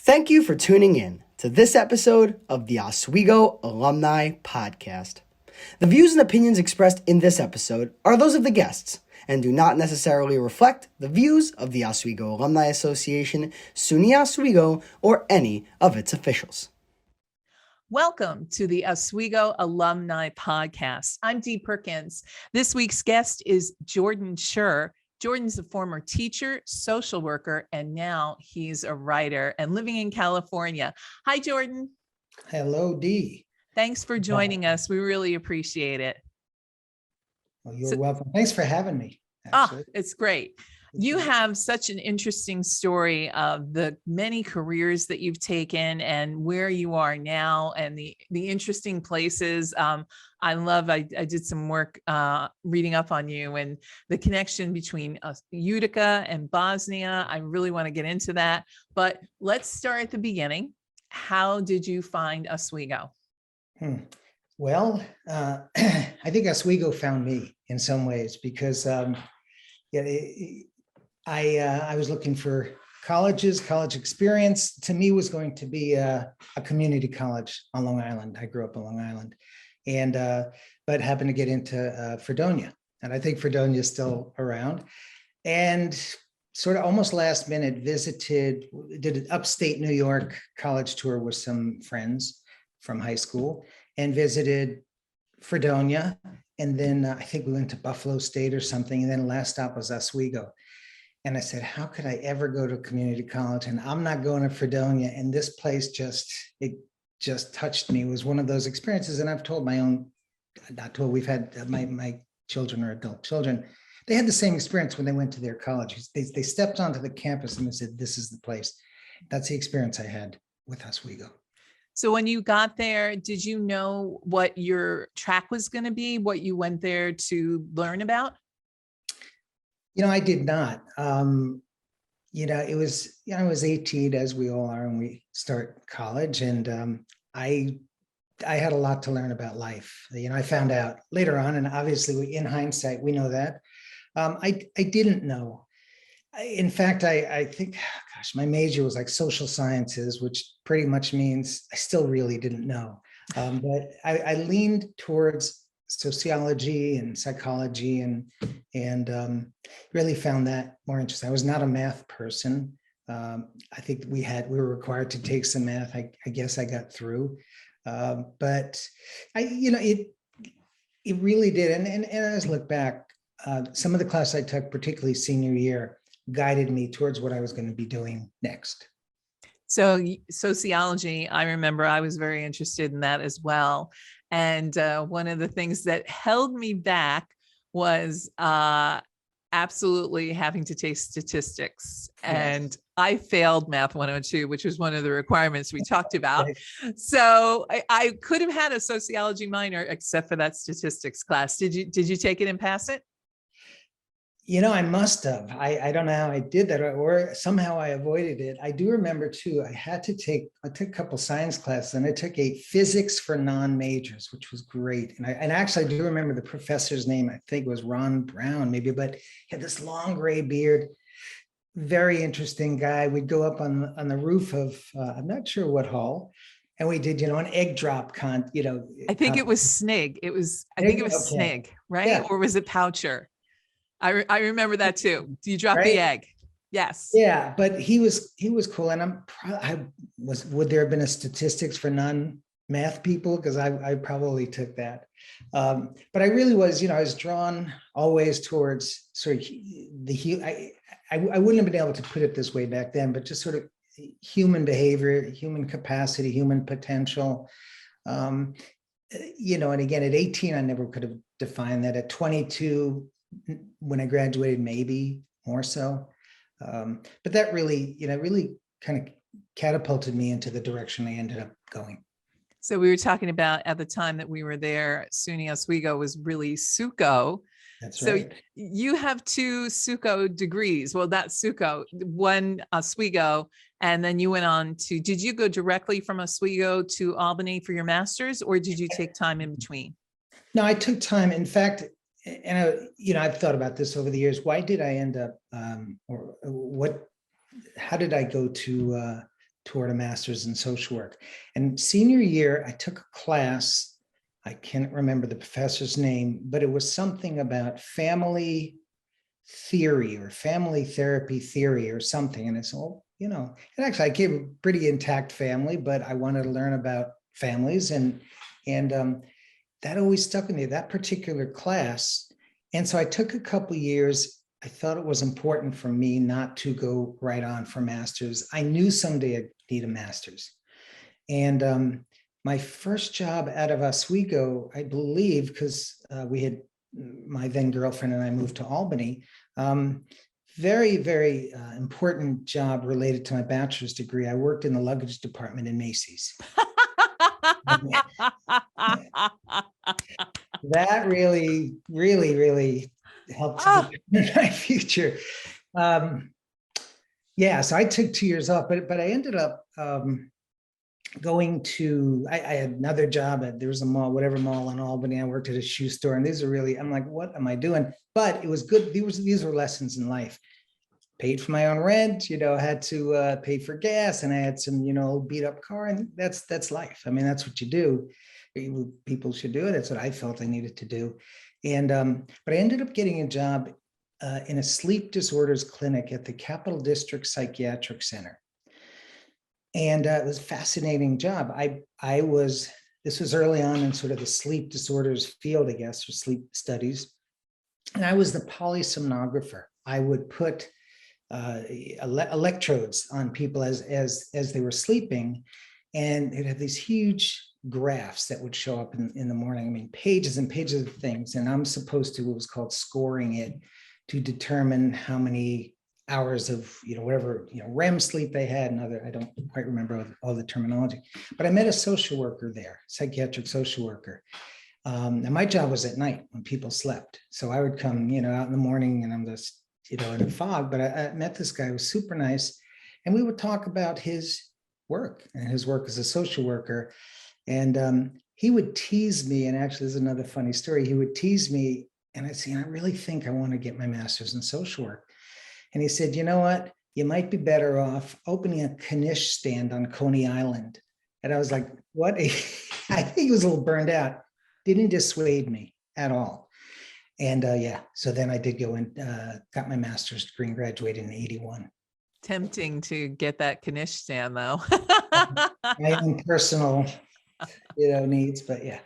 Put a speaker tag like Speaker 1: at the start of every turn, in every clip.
Speaker 1: Thank you for tuning in to this episode of the Oswego Alumni Podcast. The views and opinions expressed in this episode are those of the guests and do not necessarily reflect the views of the Oswego Alumni Association, SUNY Oswego, or any of its officials.
Speaker 2: Welcome to the Oswego Alumni Podcast. I'm Dee Perkins. This week's guest is Jordan Sher. Jordan's a former teacher, social worker, and now he's a writer and living in California. Hi, Jordan.
Speaker 3: Hello, Dee.
Speaker 2: Thanks for joining us. We really appreciate it.
Speaker 3: Well, you're welcome. Thanks for having me.
Speaker 2: It's great. You have such an interesting story of the many careers that you've taken and where you are now and the interesting places. I did some work reading up on you and the connection between Utica and Bosnia. I really want to get into that, but let's start at the beginning. How did you find Oswego?
Speaker 3: Well, I think Oswego found me in some ways because I was looking for college experience. To me was going to be a community college on Long Island. I grew up on Long Island, and but happened to get into Fredonia, and I think Fredonia is still around. And sort of almost last minute did an upstate New York college tour with some friends from high school, and visited Fredonia, and then I think we went to Buffalo State or something, and then the last stop was Oswego. And I said, how could I ever go to community college? And I'm not going to Fredonia. And this place just touched me. It was one of those experiences. And I've told we've had my children or adult children, they had the same experience when they went to their college. They stepped onto the campus and they said, this is the place. That's the experience I had with Oswego.
Speaker 2: So when you got there, did you know what your track was going to be, what you went there to learn about?
Speaker 3: I did not. It was, I was 18, as we all are, when we start college. And I had a lot to learn about life. I found out later on, and obviously in hindsight, we know that. I didn't know. In fact, I think, my major was like social sciences, which pretty much means I still really didn't know. But I leaned towards sociology and psychology and really found that more interesting. I was not a math person. I think we were required to take some math. I guess I got through, but it really did. And as I look back, some of the class I took, particularly senior year, guided me towards what I was going to be doing next.
Speaker 2: So sociology, I remember I was very interested in that as well. And one of the things that held me back was absolutely having to take statistics. Yes. And I failed Math 102, which was one of the requirements we talked about. So I could have had a sociology minor except for that statistics class. Did you take it and pass it?
Speaker 3: I must have. I don't know how I did that, or somehow I avoided it. I do remember too, I took a couple science classes, and I took a physics for non-majors, which was great. And actually I do remember the professor's name. I think it was Ron Brown maybe, but he had this long gray beard, very interesting guy. We'd go up on the roof of, I'm not sure what hall. And we did, an egg drop
Speaker 2: I think it was SNIG. I think it was SNIG, right? Yeah. Or was it Poucher? I remember that too. Do you drop the egg? Yes.
Speaker 3: Yeah, but he was cool. And would there have been a statistics for non-math people? Because I probably took that. But I really was, I was drawn always towards sort of I wouldn't have been able to put it this way back then, but just sort of human behavior, human capacity, human potential. And again, at 18, I never could have defined that. At 22, when I graduated, maybe more so. But that really, really kind of catapulted me into the direction I ended up going.
Speaker 2: So we were talking about at the time that we were there, SUNY Oswego was really SUCO.
Speaker 3: That's right.
Speaker 2: So you have 2 SUCO degrees. Well, that's SUCO, one Oswego, and then you went on to, did you go directly from Oswego to Albany for your master's, or did you take time in between?
Speaker 3: No, I took time. In fact, and I've thought about this over the years. Why did I end up, how did I go to toward a master's in social work. And senior year, I took a class. I can't remember the professor's name, but it was something about family theory or family therapy theory or something. And I said, well, and actually I came a pretty intact family, but I wanted to learn about families. And that always stuck with me, that particular class. And so I took a couple years. I thought it was important for me not to go right on for master's. I knew someday I'd need a master's. And my first job out of Oswego, I believe, because we had, my then girlfriend and I moved to Albany, very, very important job related to my bachelor's degree. I worked in the luggage department in Macy's. That really, really, really helped to determine my future. So I took 2 years off, but I ended up going to, I had another job at, there was a mall, whatever mall in Albany. I worked at a shoe store, and these are really, I'm like, what am I doing? But it was good. These were lessons in life. Paid for my own rent, had to pay for gas, and I had some, beat up car, and that's life. I mean, that's what you do. People should do it. That's what I felt I needed to do. And, but I ended up getting a job in a sleep disorders clinic at the Capital District Psychiatric Center. And it was a fascinating job. This was early on in sort of the sleep disorders field, I guess, or sleep studies. And I was the polysomnographer. I would put electrodes on people as they were sleeping, and it'd have these huge graphs that would show up in the morning. I mean, pages and pages of things. And I'm supposed to, what was called scoring it, to determine how many hours of, whatever, REM sleep they had, and other, I don't quite remember all the terminology, but I met a social worker there, psychiatric social worker. And my job was at night when people slept. So I would come, out in the morning, and I'm just, in a fog, but I met this guy who was super nice, and we would talk about his work and his work as a social worker. And he would tease me, and actually there's another funny story. He would tease me, and I'd say, I really think I want to get my master's in social work. And he said, you know what? You might be better off opening a Knish stand on Coney Island. And I was like, what? I think he was a little burned out. Didn't dissuade me at all. And so then I did go and got my master's degree and graduated in 81.
Speaker 2: Tempting to get that Knish stand, though.
Speaker 3: My own personal, needs, but yeah.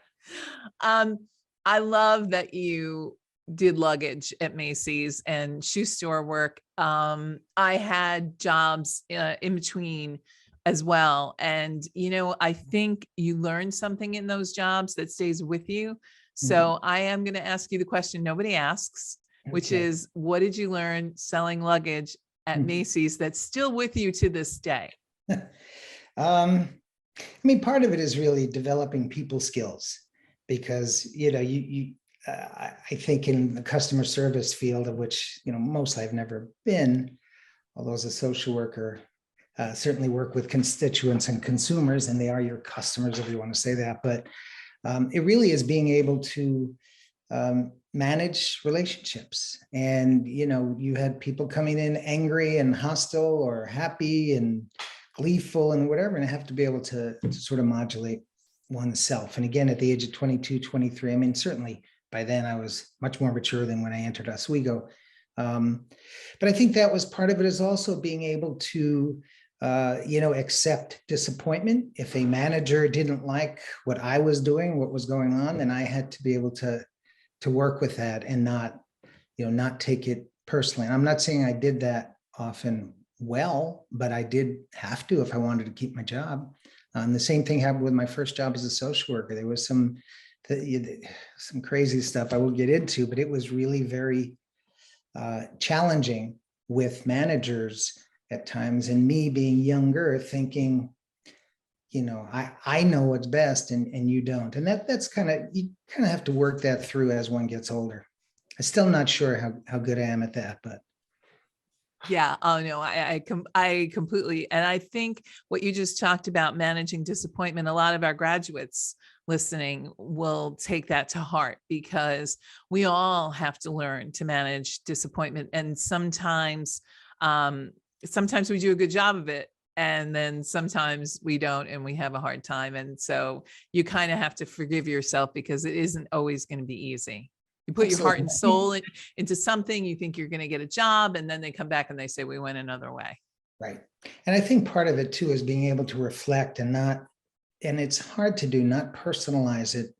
Speaker 2: I love that you did luggage at Macy's and shoe store work. I had jobs in between as well. And, I think you learned something in those jobs that stays with you. So I am going to ask you the question nobody asks, which is, what did you learn selling luggage at Macy's that's still with you to this day?
Speaker 3: Part of it is really developing people skills, because, I think in the customer service field, of which, mostly I've never been, although as a social worker, certainly work with constituents and consumers, and they are your customers, if you want to say that. But it really is being able to manage relationships. And, you had people coming in angry and hostile, or happy and gleeful and whatever, and I have to be able to sort of modulate oneself. And again, at the age of 22, 23, certainly by then I was much more mature than when I entered Oswego. But I think that was part of it, is also being able to, accept disappointment. If a manager didn't like what I was doing, what was going on, then I had to be able to work with that and not take it personally. And I'm not saying I did that often well, but I did have to if I wanted to keep my job. The same thing happened with my first job as a social worker. There was some crazy stuff I will get into, but it was really very challenging with managers at times, and me being younger, thinking, I know what's best and you don't. And that's you kind of have to work that through as one gets older. I'm still not sure how good I am at that, but.
Speaker 2: Yeah. Oh no, I completely. And I think what you just talked about, managing disappointment, a lot of our graduates listening will take that to heart, because we all have to learn to manage disappointment. And sometimes we do a good job of it, And then sometimes we don't, and we have a hard time. And so you kind of have to forgive yourself, because it isn't always going to be easy. You put your heart and soul into something, you think you're going to get a job, and then they come back and they say, we went another way.
Speaker 3: Right. And I think part of it too is being able to reflect and it's hard to do, not personalize it,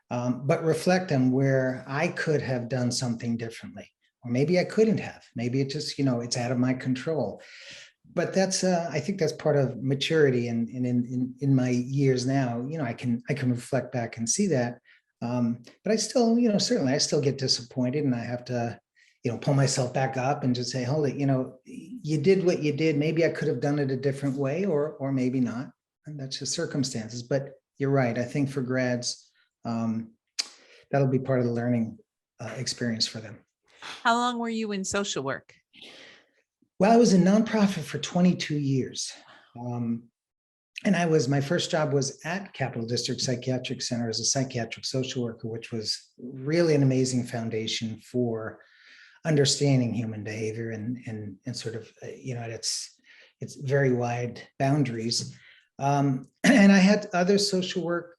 Speaker 3: but reflect on where I could have done something differently, or maybe I couldn't have. Maybe it just, it's out of my control. But that's, I think that's part of maturity. And in my years now, I can reflect back and see that. But I still, certainly I still get disappointed, and I have to, pull myself back up and just say, hold it, you did what you did. Maybe I could have done it a different way, or maybe not. And that's just circumstances. But you're right. I think for grads, that'll be part of the learning experience for them.
Speaker 2: How long were you in social work?
Speaker 3: Well, I was a nonprofit for 22 years. And my first job was at Capital District Psychiatric Center as a psychiatric social worker, which was really an amazing foundation for understanding human behavior and sort of, at its very wide boundaries. And I had other social work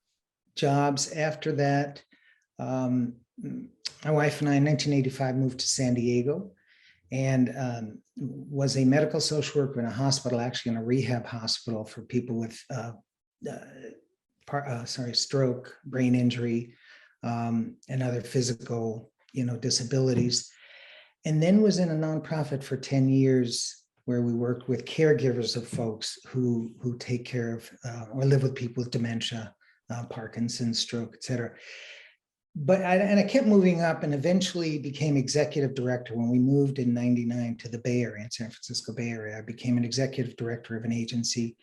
Speaker 3: jobs after that. My wife and I in 1985 moved to San Diego, and was a medical social worker in a hospital, actually in a rehab hospital for people with stroke, brain injury, and other physical, disabilities. And then was in a nonprofit for 10 years where we worked with caregivers of folks who take care of or live with people with dementia, Parkinson's, stroke, et cetera. But I kept moving up, and eventually became executive director when we moved in '99 to the Bay Area, in San Francisco Bay Area. I became an executive director of an agency.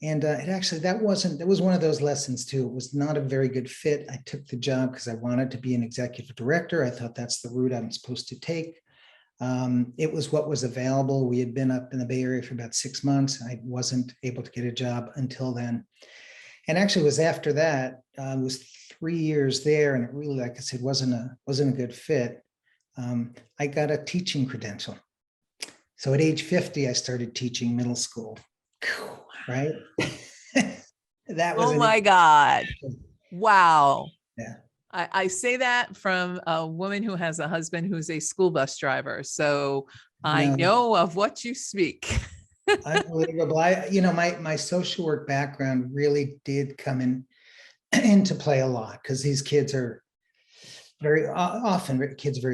Speaker 3: And that was one of those lessons too. It was not a very good fit. I took the job because I wanted to be an executive director. I thought that's the route I'm supposed to take. It was what was available. We had been up in the Bay Area for about 6 months. I wasn't able to get a job until then. And actually it was after that, it was 3 years there, and it really, like I said, wasn't a good fit. I got a teaching credential. So at age 50, I started teaching middle school, right? That was
Speaker 2: my God. Wow.
Speaker 3: Yeah.
Speaker 2: I say that from a woman who has a husband who's a school bus driver. So I know of what you speak.
Speaker 3: Unbelievable. My social work background really did come into play a lot, because these kids are very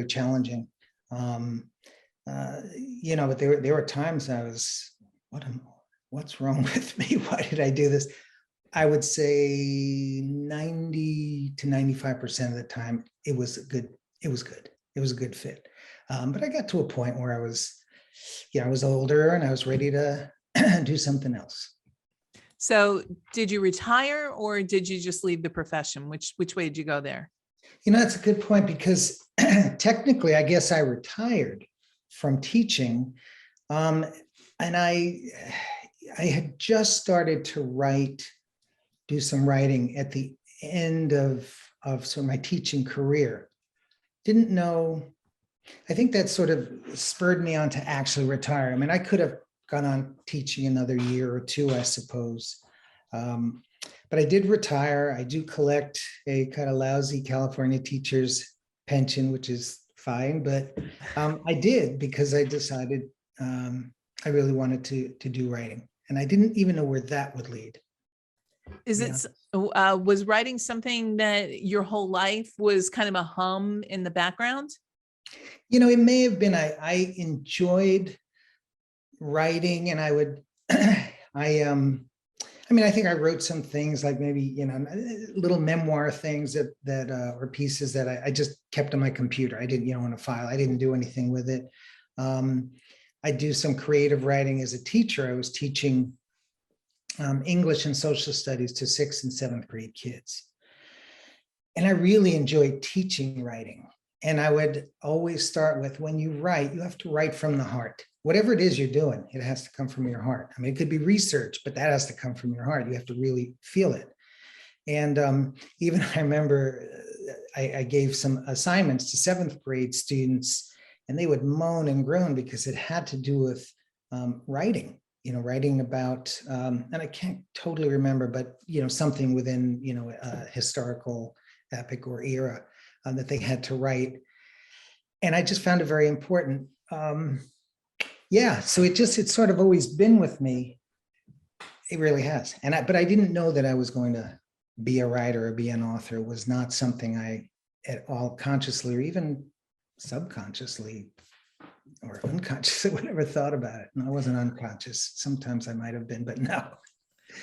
Speaker 3: challenging. But there were times I was, what's wrong with me? Why did I do this? I would say 90 to 95% of the time it was good. It was a good fit. But I got to a point where I was older and I was ready to do something else.
Speaker 2: So did you retire, or did you just leave the profession? Which way did you go there?
Speaker 3: That's a good point, because technically, I guess I retired from teaching. And I had just started to do some writing at the end of sort of my teaching career. Didn't know, I think that sort of spurred me on to actually retire. I mean, I could have gone on teaching another year or two, I suppose. But I did retire. I do collect a kind of lousy California teacher's pension, which is fine. But I did, because I decided I really wanted to do writing. And I didn't even know where that would lead.
Speaker 2: Was writing something that your whole life was kind of a hum in the background?
Speaker 3: It may have been. I enjoyed writing, and I would, I think I wrote some things like maybe, little memoir things that or pieces that I just kept on my computer. I didn't, on a file. I didn't do anything with it. I do some creative writing as a teacher. I was teaching English and social studies to 6th and 7th grade kids. And I really enjoyed teaching writing. And I would always start with, when you write, you have to write from the heart. Whatever it is you're doing, it has to come from your heart. I mean, it could be research, but that has to come from your heart. You have to really feel it. And even I remember I gave some assignments to 7th grade students, and they would moan and groan because it had to do with writing. writing about, and I can't totally remember, but, something within, a historical epic or era that they had to write. And I just found it very important. So it's sort of always been with me. It really has. But I didn't know that I was going to be a writer or be an author. It was not something I at all consciously or even subconsciously or unconsciously would ever thought about it. And I wasn't unconscious. Sometimes I might have been, but no.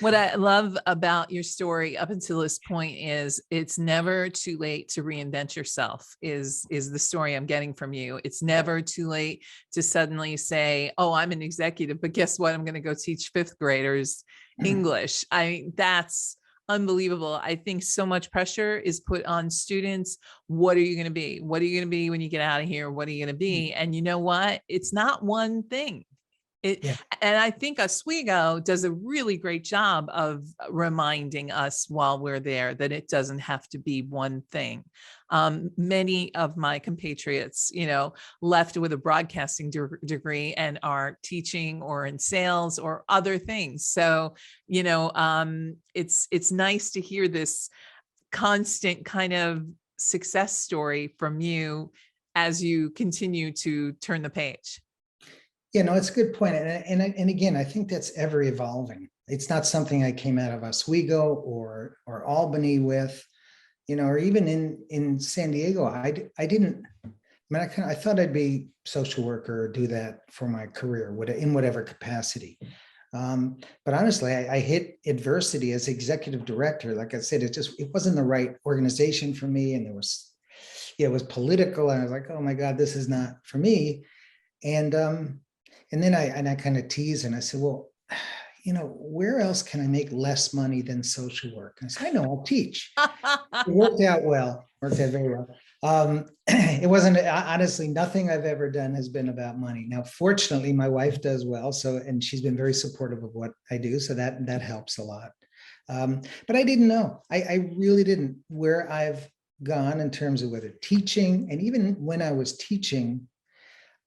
Speaker 2: What I love about your story up until this point is it's never too late to reinvent yourself is the story I'm getting from you. It's never too late to suddenly say, oh, I'm an executive, but guess what? I'm going to go teach fifth graders English. That's unbelievable. I think so much pressure is put on students. What are you going to be? What are you going to be when you get out of here? What are you going to be? And you know what? It's not one thing. And I think Oswego does a really great job of reminding us while we're there that it doesn't have to be one thing. Many of my compatriots, left with a broadcasting degree and are teaching or in sales or other things. So, it's nice to hear this constant kind of success story from you as you continue to turn the page.
Speaker 3: It's a good point. And again, I think that's ever evolving. It's not something I came out of Oswego or Albany with, or even in San Diego. I thought I'd be social worker or do that for my career in whatever capacity. But honestly, I hit adversity as executive director. Like I said, it wasn't the right organization for me. And it was political. And I was like, oh my God, this is not for me. And then I kind of teased and I said, well, where else can I make less money than social work? And I said, I know, I'll teach. It worked out very well. It wasn't, honestly, nothing I've ever done has been about money. Now, fortunately, my wife does well. And she's been very supportive of what I do. So that helps a lot. But I didn't know, I really didn't, where I've gone in terms of whether teaching, and even when I was teaching,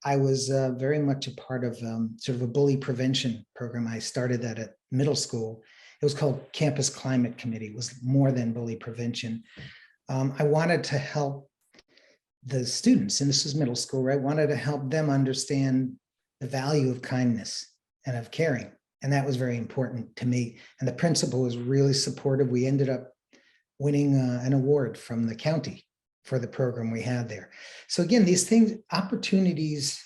Speaker 3: I was very much a part of sort of a bully prevention program. I started that at middle school. It was called Campus Climate Committee. It was more than bully prevention. I wanted to help the students, and this was middle school, right? Wanted to help them understand the value of kindness and of caring. And that was very important to me. And the principal was really supportive. We ended up winning an award from the county for the program we had there. So again, these things, opportunities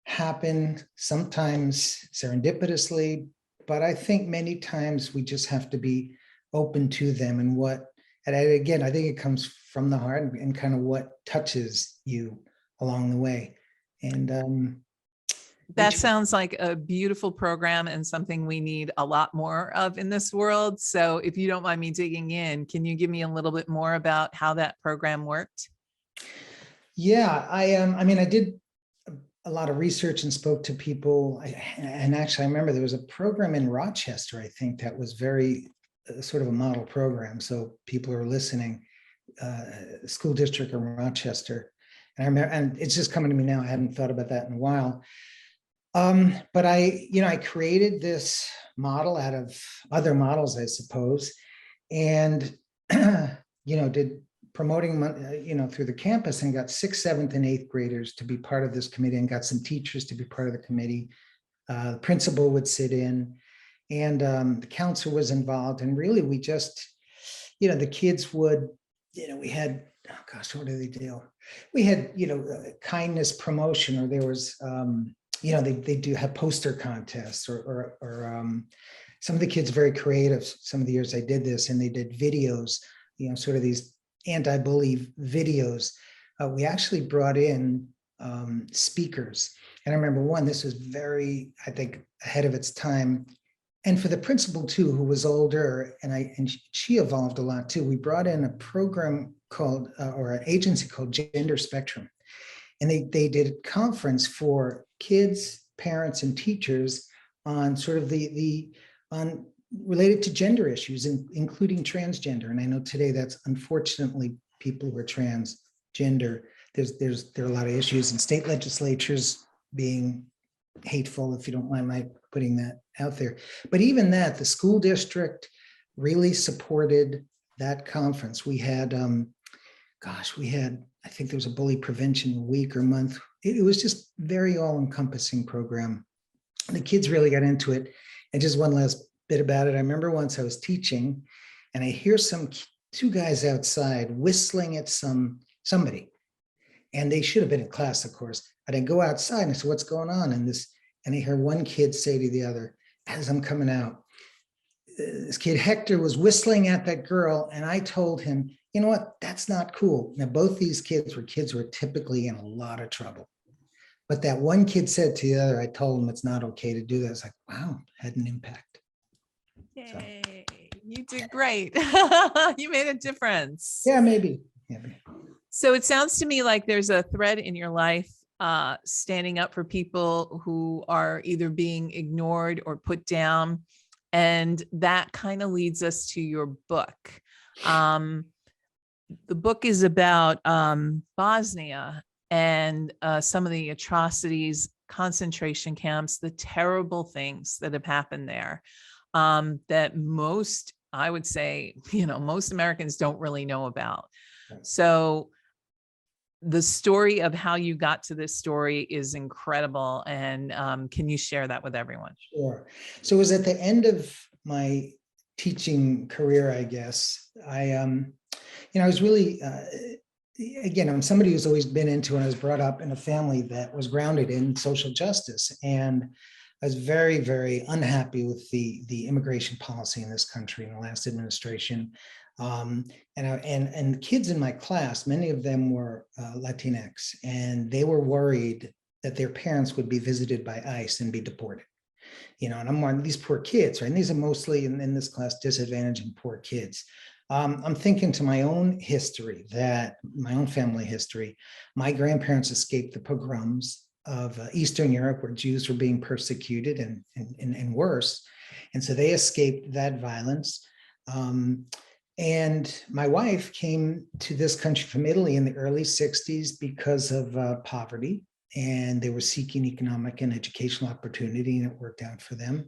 Speaker 3: happen sometimes serendipitously, but I think many times we just have to be open to them and I think it comes from the heart and kind of what touches you along the way. And
Speaker 2: that sounds like a beautiful program and something we need a lot more of in this world. So if you don't mind me digging in, can you give me a little bit more about how that program worked?
Speaker 3: Yeah, I did a lot of research and spoke to people. And actually, I remember there was a program in Rochester, I think, that was very sort of a model program. So people are listening, school district in Rochester. And I remember, and it's just coming to me now. I hadn't thought about that in a while. But I created this model out of other models, I suppose, and, did promoting, through the campus and got 6th, 7th, and 8th graders to be part of this committee and got some teachers to be part of the committee. The principal would sit in and the counselor was involved. And really, we just, the kids would, we had, oh gosh, what do they do? We had, kindness promotion, or there was, they do have poster contests or some of the kids very creative. Some of the years I did this, and they did videos, sort of these anti-bully videos. We actually brought in speakers. And I remember this was very, I think, ahead of its time. And for the principal too, who was older, and she evolved a lot too. We brought in a program called, or an agency called Gender Spectrum. And they did a conference for kids, parents, and teachers on sort of on related to gender issues, including transgender. And I know today that's unfortunately people who are transgender. There are a lot of issues in state legislatures being hateful, if you don't mind my putting that out there. But even that, the school district really supported that conference. We had, I think there was a bully prevention week or month. It was just very all-encompassing program. The kids really got into it. And just one last bit about it. I remember once I was teaching and I hear two guys outside whistling at somebody. And they should have been in class, of course. And I go outside and I said, what's going on? And I hear one kid say to the other, as I'm coming out, this kid Hector was whistling at that girl. And I told him, you know what, that's not cool. Now, both these kids were typically in a lot of trouble. But that one kid said to the other, I told him it's not okay to do that. It's like, wow, had an impact.
Speaker 2: Yay, you did great. You made a difference.
Speaker 3: Yeah, maybe.
Speaker 2: So it sounds to me like there's a thread in your life standing up for people who are either being ignored or put down. And that kind of leads us to your book. The book is about Bosnia and some of the atrocities, concentration camps, the terrible things that have happened there that most, I would say, most Americans don't really know about. So the story of how you got to this story is incredible. And can you share that with everyone?
Speaker 3: Sure. So it was at the end of my teaching career, I guess. I was really, again, I'm somebody who's always been into, and I was brought up in a family that was grounded in social justice. And I was very, very unhappy with the immigration policy in this country in the last administration. And kids in my class, many of them were Latinx, and they were worried that their parents would be visited by ICE and be deported. And I'm one of these poor kids, right? And these are mostly in this class disadvantaged and poor kids. I'm thinking to my own history, my own family history. My grandparents escaped the pogroms of Eastern Europe, where Jews were being persecuted and worse. And so they escaped that violence. And my wife came to this country from Italy in the early 60s because of poverty, and they were seeking economic and educational opportunity, and it worked out for them.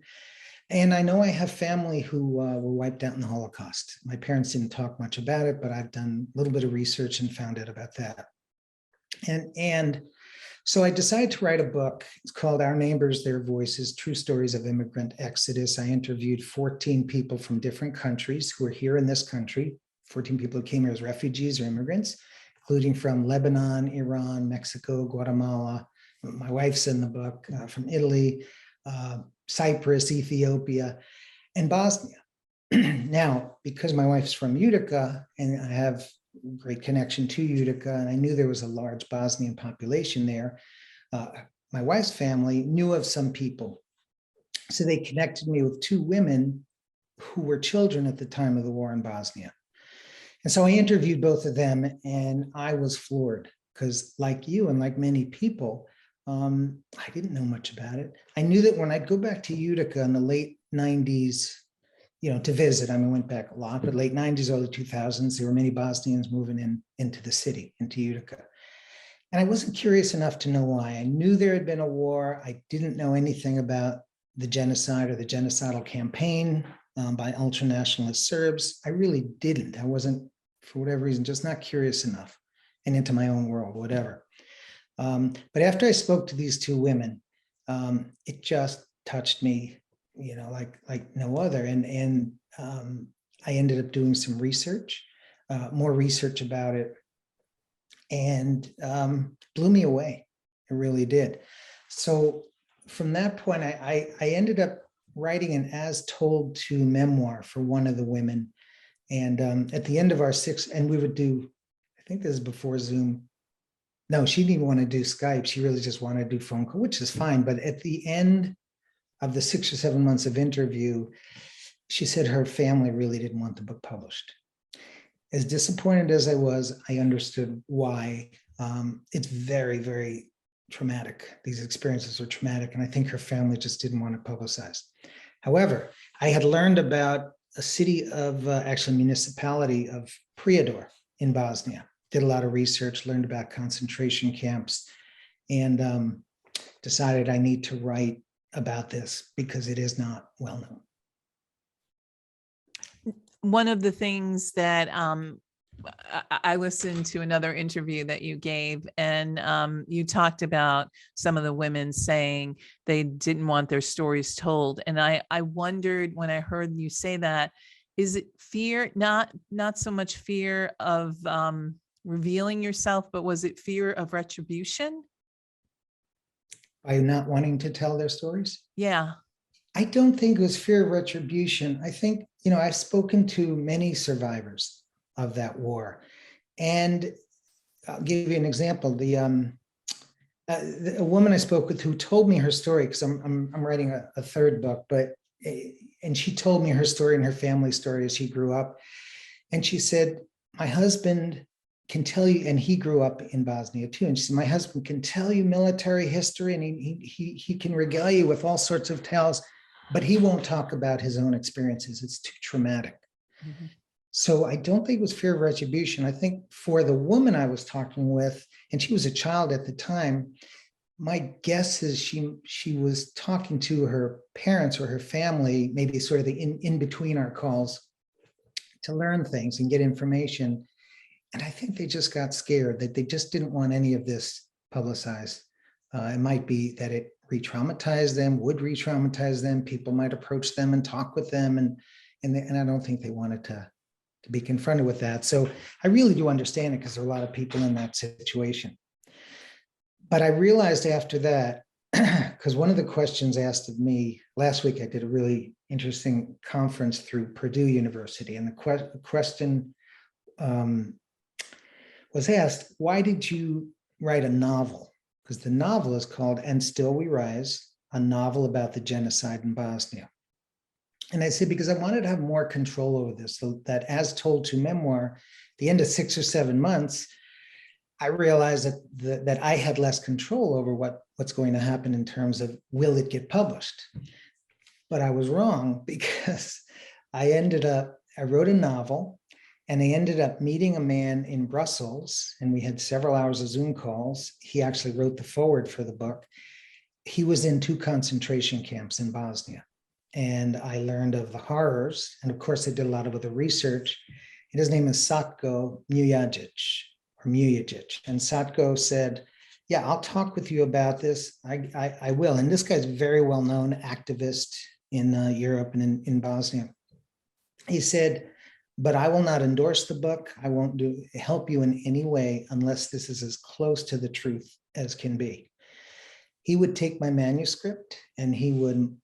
Speaker 3: And I know I have family who were wiped out in the Holocaust. My parents didn't talk much about it, but I've done a little bit of research and found out about that. And so I decided to write a book. It's called Our Neighbors, Their Voices, True Stories of Immigrant Exodus. I interviewed 14 people from different countries who are here in this country, 14 people who came here as refugees or immigrants, including from Lebanon, Iran, Mexico, Guatemala. My wife's in the book, from Italy, Cyprus, Ethiopia, and Bosnia. Now, because my wife's from Utica and I have a great connection to Utica, and I knew there was a large Bosnian population there, my wife's family knew of some people. So they connected me with two women who were children at the time of the war in Bosnia. And so I interviewed both of them, and I was floored because, like you and like many people, I didn't know much about it. I knew that when I'd go back to Utica in the late 90s, to visit, I went back a lot, but late 90s, early 2000s, there were many Bosnians moving into the city, into Utica. And I wasn't curious enough to know why. I knew there had been a war. I didn't know anything about the genocide or the genocidal campaign by ultranationalist Serbs. I really didn't. I wasn't, for whatever reason, just not curious enough, and into my own world, whatever. But after I spoke to these two women, it just touched me, like no other. And I ended up doing some research, more research about it, and blew me away. It really did. So from that point, I ended up writing an as told to memoir for one of the women. And at the end of our and we would do, I think this is before Zoom. No, she didn't even want to do Skype. She really just wanted to do phone call, which is fine. But at the end of the 6 or 7 months of interview, she said her family really didn't want the book published. As disappointed as I was, I understood why. It's very, very traumatic. These experiences are traumatic, and I think her family just didn't want it publicized. However, I had learned about a city of, actually municipality of Prijedor in Bosnia. Did a lot of research, learned about concentration camps, and decided I need to write about this because it is not well known.
Speaker 2: One of the things that I listened to another interview that you gave, and you talked about some of the women saying they didn't want their stories told. And I wondered when I heard you say that, is it fear, not so much fear of revealing yourself, but was it fear of retribution?
Speaker 3: By not wanting to tell their stories?
Speaker 2: Yeah.
Speaker 3: I don't think it was fear of retribution. I think, I've spoken to many survivors of that war. And I'll give you an example. A woman I spoke with who told me her story, because I'm writing a third book, and she told me her story and her family story as she grew up. And she said, my husband can tell you, and he grew up in Bosnia too. And she said, my husband can tell you military history, and he can regale you with all sorts of tales, but he won't talk about his own experiences. It's too traumatic. Mm-hmm. So I don't think it was fear of retribution. I think for the woman I was talking with, and she was a child at the time, my guess is she was talking to her parents or her family, maybe sort of in between our calls, to learn things and get information. And I think they just got scared, that they just didn't want any of this publicized. It might be that it re-traumatized them, would re-traumatize them. People might approach them and talk with them. And I don't think they wanted to be confronted with that. So I really do understand it, because there are a lot of people in that situation. But I realized after that, because one of the questions asked of me last week, I did a really interesting conference through Purdue University. And the question was asked, why did you write a novel? Because the novel is called And Still We Rise, a novel about the genocide in Bosnia. And I said, because I wanted to have more control over this, so that as told to memoir, the end of 6 or 7 months, I realized that I had less control over what's going to happen in terms of, will it get published? But I was wrong, because I wrote a novel, and I ended up meeting a man in Brussels, and we had several hours of Zoom calls. He actually wrote the foreword for the book. He was in 2 concentration camps in Bosnia. And I learned of the horrors. And of course, I did a lot of other research. And his name is Satko Mujagic. And Satko said, yeah, I'll talk with you about this. I will. And this guy's a very well-known activist in Europe and in Bosnia. He said, but I will not endorse the book. I won't help you in any way unless this is as close to the truth as can be. He would take my manuscript and he would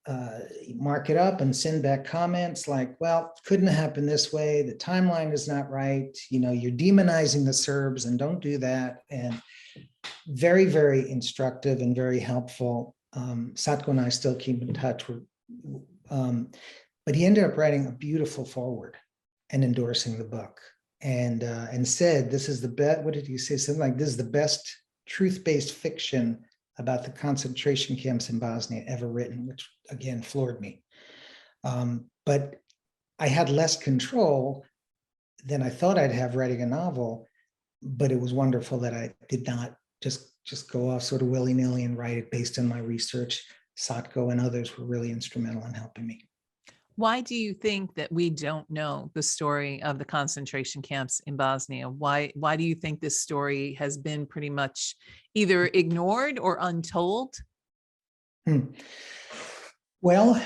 Speaker 3: mark it up and send back comments like, well, couldn't have happened this way. The timeline is not right. You're demonizing the Serbs, and don't do that. And very, very instructive and very helpful. Satko and I still keep in touch. But he ended up writing a beautiful foreword and endorsing the book, and said, this is the best, what did he say? Something like, this is the best truth-based fiction about the concentration camps in Bosnia ever written, which again floored me. But I had less control than I thought I'd have writing a novel, but it was wonderful that I did not just go off sort of willy-nilly and write it based on my research. Satko and others were really instrumental in helping me.
Speaker 2: Why do you think that we don't know the story of the concentration camps in Bosnia? Why do you think this story has been pretty much either ignored or untold?
Speaker 3: Well,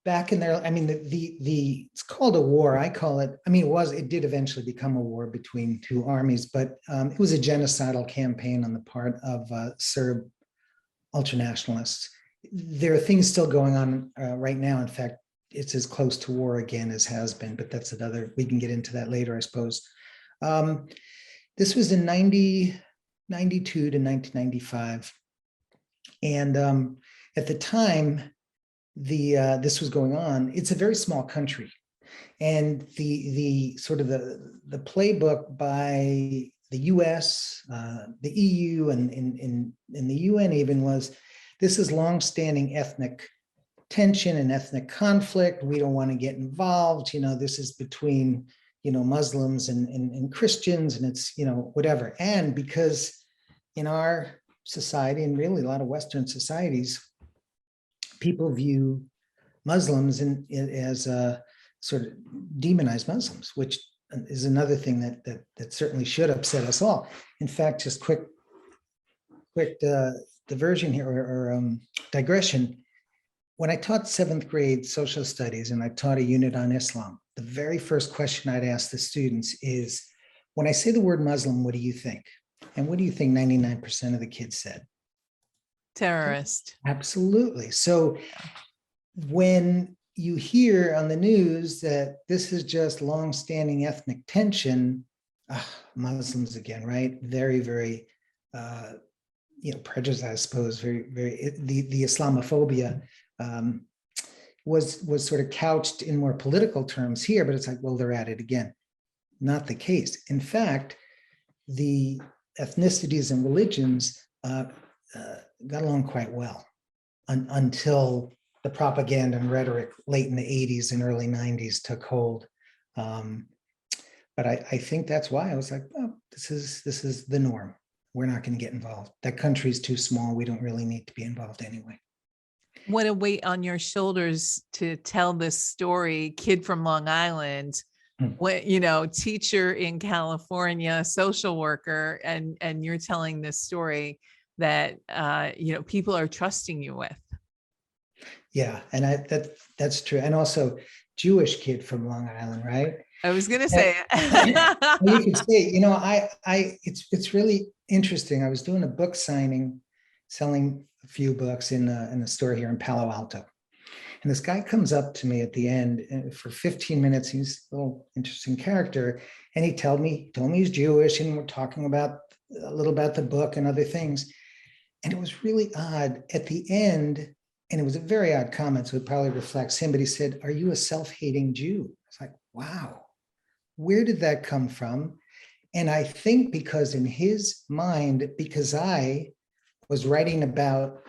Speaker 3: back in there, I mean, it's called a war. I call it, I mean, it did eventually become a war between 2 armies, but it was a genocidal campaign on the part of Serb ultranationalists. There are things still going on right now. In fact, it's as close to war again as has been, but that's we can get into that later, I suppose. This was in 1992 to 1995. And at the time this was going on, it's a very small country. And the sort of the playbook by the US, the EU, and the UN even was, this is longstanding ethnic tension and ethnic conflict. We don't want to get involved. This is between, Muslims and Christians, and it's, whatever. And because in our society, and really a lot of Western societies, people view Muslims as sort of demonized Muslims, which is another thing that certainly should upset us all. In fact, just quick diversion here or digression. When I taught 7th grade social studies and I taught a unit on Islam, the very first question I'd ask the students is, when I say the word Muslim, what do you think? And what do you think 99% of the kids said?
Speaker 2: Terrorist.
Speaker 3: Absolutely. So when you hear on the news that this is just longstanding ethnic tension, Muslims again, right? Very, very, prejudice, I suppose, the Islamophobia was sort of couched in more political terms here, but it's like, well, they're at it again. Not the case. In fact, the ethnicities and religions got along quite well until the propaganda and rhetoric late in the 80s and early 90s took hold. But I think that's why I was like, oh, this is the norm. We're not going to get involved. That country's too small. We don't really need to be involved anyway.
Speaker 2: What a weight on your shoulders to tell this story, kid from Long Island, teacher in California, social worker, and you're telling this story that people are trusting you with.
Speaker 3: Yeah, and that's true. And also Jewish kid from Long Island, right?
Speaker 2: I was going to say
Speaker 3: you could say, it's really interesting. I was doing a book signing, selling a few books in a store here in Palo Alto. And this guy comes up to me at the end, and for 15 minutes, he's a little interesting character. And he told me he's Jewish, and we're talking about a little about the book and other things. And it was really odd at the end, and it was a very odd comment, so it probably reflects him, but he said, "Are you a self-hating Jew?" It's like, wow, where did that come from? And I think because in his mind, because I was writing about,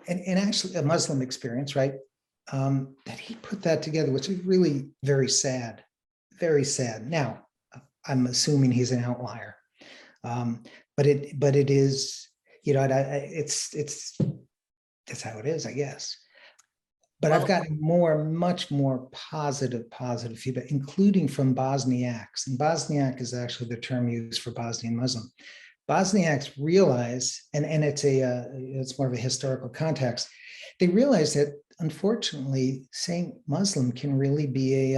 Speaker 3: and actually a Muslim experience, right? That he put that together, which is really very sad, very sad. Now, I'm assuming he's an outlier, but it is, it's that's how it is, I guess. But I've gotten much more positive feedback, including from Bosniaks. And Bosniak is actually the term used for Bosnian Muslim. Bosniaks realize, and it's more of a historical context. They realize that, unfortunately, saying Muslim can really be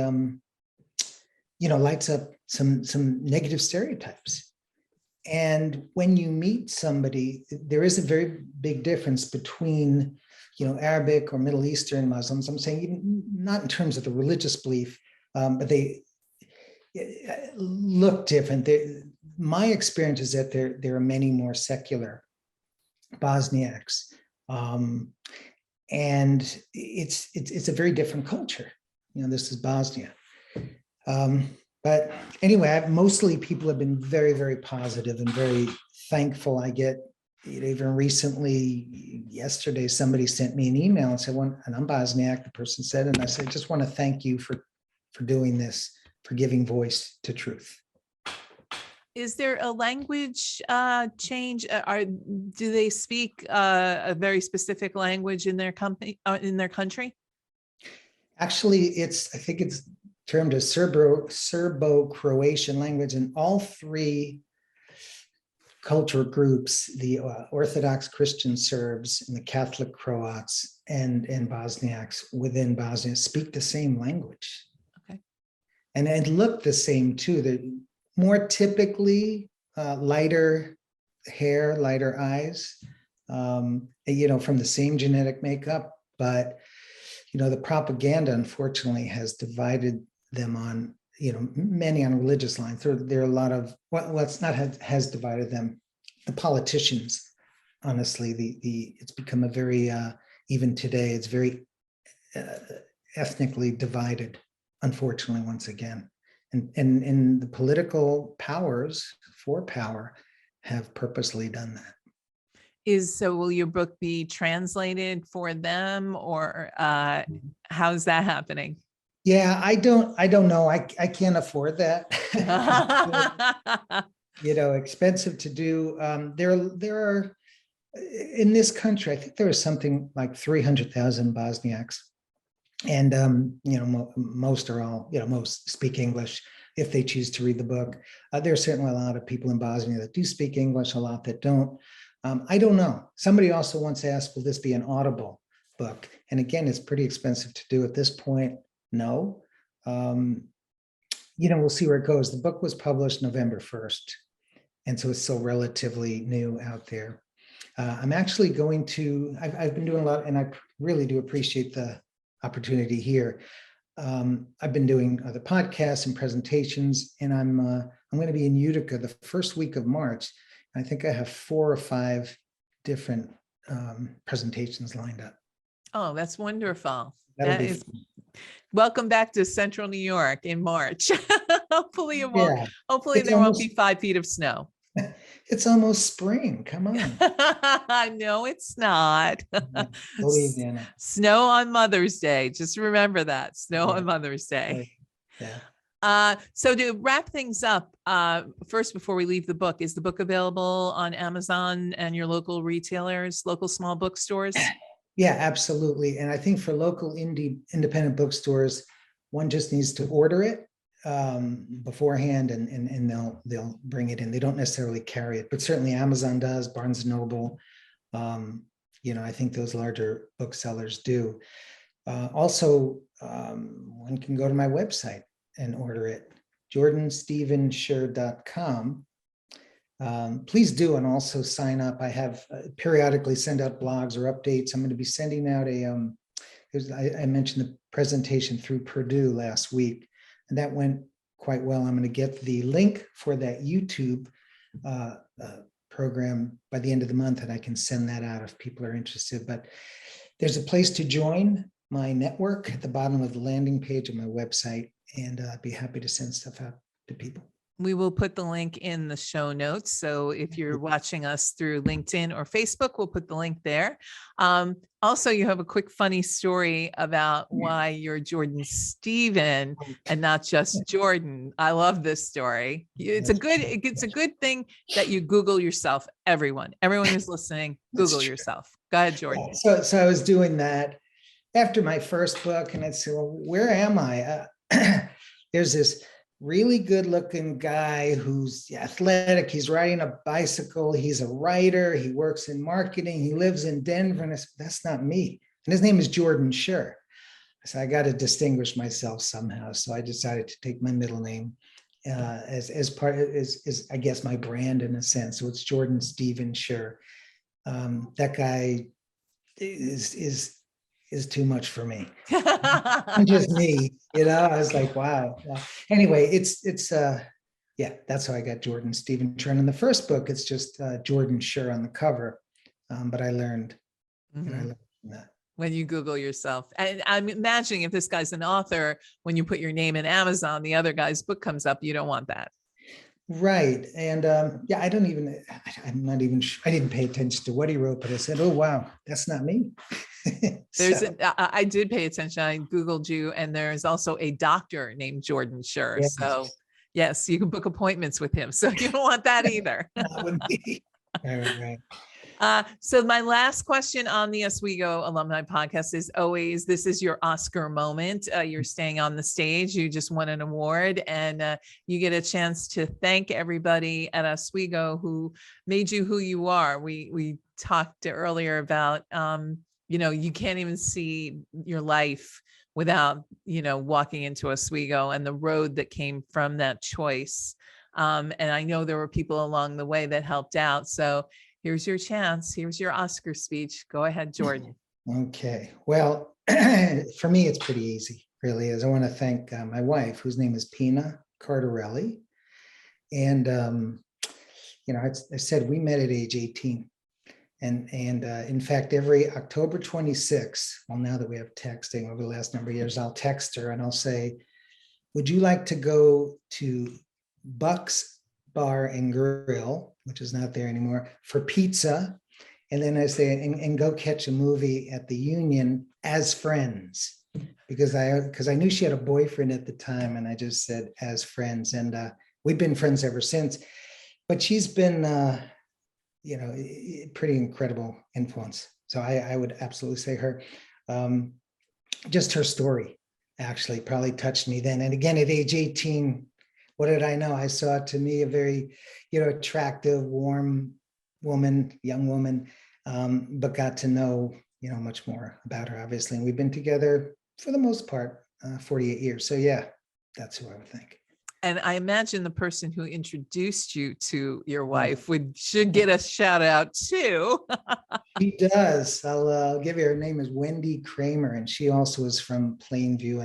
Speaker 3: lights up some negative stereotypes. And when you meet somebody, there is a very big difference between, Arabic or Middle Eastern Muslims. I'm saying not in terms of the religious belief, but they look different. My experience is that there are many more secular Bosniaks. And it's a very different culture. This is Bosnia. But anyway, mostly people have been very, very positive and very thankful. I get, even recently, yesterday, somebody sent me an email and said, and I'm Bosniak, the person said, and I said, I just want to thank you for doing this, for giving voice to truth.
Speaker 2: Is there a language change? Do they speak a very specific language in their country? Actually,
Speaker 3: I think it's termed as Serbo-Croatian language, and all three cultural groups, the Orthodox Christian Serbs and the Catholic Croats and Bosniaks within Bosnia speak the same language.
Speaker 2: Okay.
Speaker 3: And look the same too. The more typically lighter hair, lighter eyes, from the same genetic makeup, but the propaganda, unfortunately, has divided them on, many on religious lines. There are a lot of, it's not has divided them. The politicians, honestly, it's become a very, even today, it's very ethnically divided, unfortunately, once again. And the political powers for power have purposely done that.
Speaker 2: So will your book be translated for them, or how's that happening?
Speaker 3: Yeah, I don't know. I can't afford that. Expensive to do. There are in this country, I think there is something like 300,000 Bosniaks. And, most are all, most speak English if they choose to read the book. There are certainly a lot of people in Bosnia that do speak English, a lot that don't. I don't know. Somebody also once asked, will this be an Audible book? And again, it's pretty expensive to do at this point. No. We'll see where it goes. The book was published November 1st. And so it's still relatively new out there. I'm actually going to, I've been doing a lot, and I really do appreciate the opportunity here. I've been doing other podcasts and presentations, and I'm going to be in Utica the first week of March. I think I have 4 or 5 different presentations lined up.
Speaker 2: Oh, that's wonderful.
Speaker 3: That'll
Speaker 2: That
Speaker 3: be
Speaker 2: is
Speaker 3: fun.
Speaker 2: welcome back to Central New York in March. Hopefully it won't.
Speaker 3: Yeah,
Speaker 2: Hopefully
Speaker 3: it's
Speaker 2: there won't
Speaker 3: almost-
Speaker 2: be 5 feet of snow.
Speaker 3: It's almost spring. Come on.
Speaker 2: No, it's not.
Speaker 3: Believe me.
Speaker 2: Snow on Mother's Day. Just remember that. Snow
Speaker 3: Yeah.
Speaker 2: on Mother's Day.
Speaker 3: Yeah.
Speaker 2: So to wrap things up, first, before we leave the book, is the book available on Amazon and your local retailers, local small bookstores?
Speaker 3: Yeah, absolutely. And I think for local independent bookstores, one just needs to order it beforehand, and they'll bring it in. They don't necessarily carry it, but certainly Amazon does, Barnes & Noble. I think those larger booksellers do. Also, one can go to my website and order it, jordanstevensher.com. Please do, and also sign up. I have periodically send out blogs or updates. I'm going to be sending out I mentioned the presentation through Purdue last week, and that went quite well. I'm going to get the link for that YouTube program by the end of the month, and I can send that out if people are interested. But there's a place to join my network at the bottom of the landing page of my website, and I'd be happy to send stuff out to people.
Speaker 2: We will put the link in the show notes. So if you're watching us through LinkedIn or Facebook, we'll put the link there. Also, you have a quick funny story about why you're Jordan Steven and not just Jordan. I love this story. It's a good thing that you Google yourself, everyone who's listening, Google yourself. Go ahead, Jordan.
Speaker 3: So I was doing that after my first book, and I said, well, where am I? There's this really good looking guy who's athletic. He's riding a bicycle. He's a writer. He works in marketing. He lives in Denver. And I said, that's not me. And his name is Jordan Sher. I said, I got to distinguish myself somehow. So I decided to take my middle name as part of, is I guess my brand in a sense. So it's Jordan Steven Sher. That guy is too much for me. I'm just me, I was like, wow. Anyway, it's that's how I got Jordan Steven Sher. And in the first book, it's just Jordan Sher on the cover. But I learned, that.
Speaker 2: When you Google yourself. And I'm imagining if this guy's an author, when you put your name in Amazon, the other guy's book comes up, you don't want that.
Speaker 3: Right. And I'm not even sure. I didn't pay attention to what he wrote, but I said, oh, wow, that's not me.
Speaker 2: I did pay attention. I Googled you, and there's also a doctor named Jordan Sher.
Speaker 3: Yes.
Speaker 2: So yes, you can book appointments with him. So you don't want that either.
Speaker 3: That would be. Right.
Speaker 2: So my last question on the Oswego Alumni Podcast is always, this is your Oscar moment. You're staying on the stage. You just won an award, and you get a chance to thank everybody at Oswego who made you who you are. We talked earlier about, you can't even see your life without, walking into Oswego and the road that came from that choice. And I know there were people along the way that helped out. So here's your chance. Here's your Oscar speech. Go ahead, Jordan.
Speaker 3: Okay. Well, for me, it's pretty easy, really, is I want to thank my wife, whose name is Pina Cardarelli. And, I said we met at age 18. And in fact, every October 26th, well, now that we have texting over the last number of years, I'll text her and I'll say, would you like to go to Buck's Bar and Grill, which is not there anymore, for pizza? And then I say, and go catch a movie at the Union as friends, because I knew she had a boyfriend at the time, and I just said as friends, and we've been friends ever since. But she's been pretty incredible influence. So I would absolutely say her. Just her story actually probably touched me then. And again, at age 18, what did I know? I saw, to me, a very, attractive, warm woman, young woman, but got to know, much more about her, obviously. And we've been together for the most part, 48 years. So yeah, that's who I would think.
Speaker 2: And I imagine the person who introduced you to your wife should get a shout out too.
Speaker 3: She does. I'll give you, her name is Wendy Kramer, and she also is from Plainview.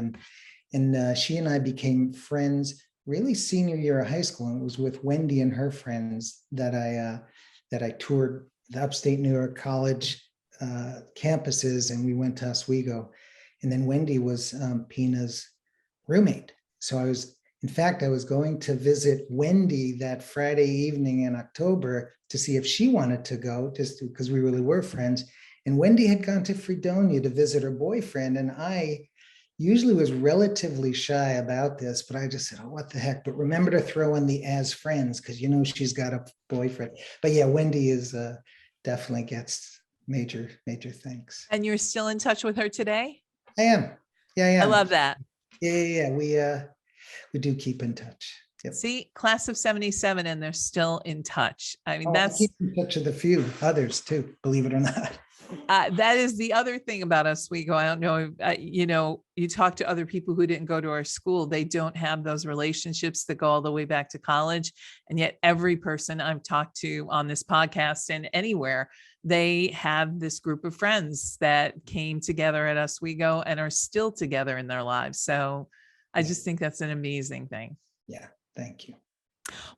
Speaker 3: And she and I became friends really senior year of high school. And it was with Wendy and her friends that I toured the upstate New York college campuses, and we went to Oswego. And then Wendy was Pina's roommate. So I was going to visit Wendy that Friday evening in October to see if she wanted to go, just because we really were friends. And Wendy had gone to Fredonia to visit her boyfriend. And I usually was relatively shy about this, but I just said, oh, what the heck? But remember to throw in the as friends, because she's got a boyfriend. But yeah, Wendy is definitely gets major thanks.
Speaker 2: And you're still in touch with her today?
Speaker 3: I am. Yeah, I am.
Speaker 2: I love that.
Speaker 3: Yeah. We do keep in touch. Yep.
Speaker 2: See, class of 77, and they're still in touch. I mean,
Speaker 3: I keep in touch with a few others too, believe it or not.
Speaker 2: That is the other thing about Oswego. I don't know, you talk to other people who didn't go to our school, they don't have those relationships that go all the way back to college. And yet every person I've talked to on this podcast and anywhere, they have this group of friends that came together at Oswego and are still together in their lives. So I just think that's an amazing thing.
Speaker 3: Yeah. Thank you.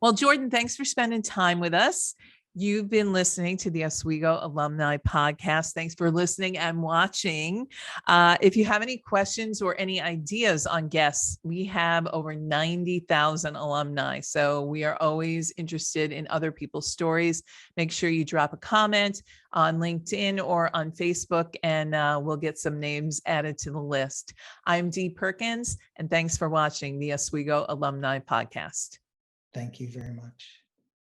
Speaker 2: Well, Jordan, thanks for spending time with us. You've been listening to the Oswego Alumni Podcast. Thanks for listening and watching. If you have any questions or any ideas on guests, we have over 90,000 alumni. So we are always interested in other people's stories. Make sure you drop a comment on LinkedIn or on Facebook, and we'll get some names added to the list. I'm Dee Perkins, and thanks for watching the Oswego Alumni Podcast.
Speaker 3: Thank you very much.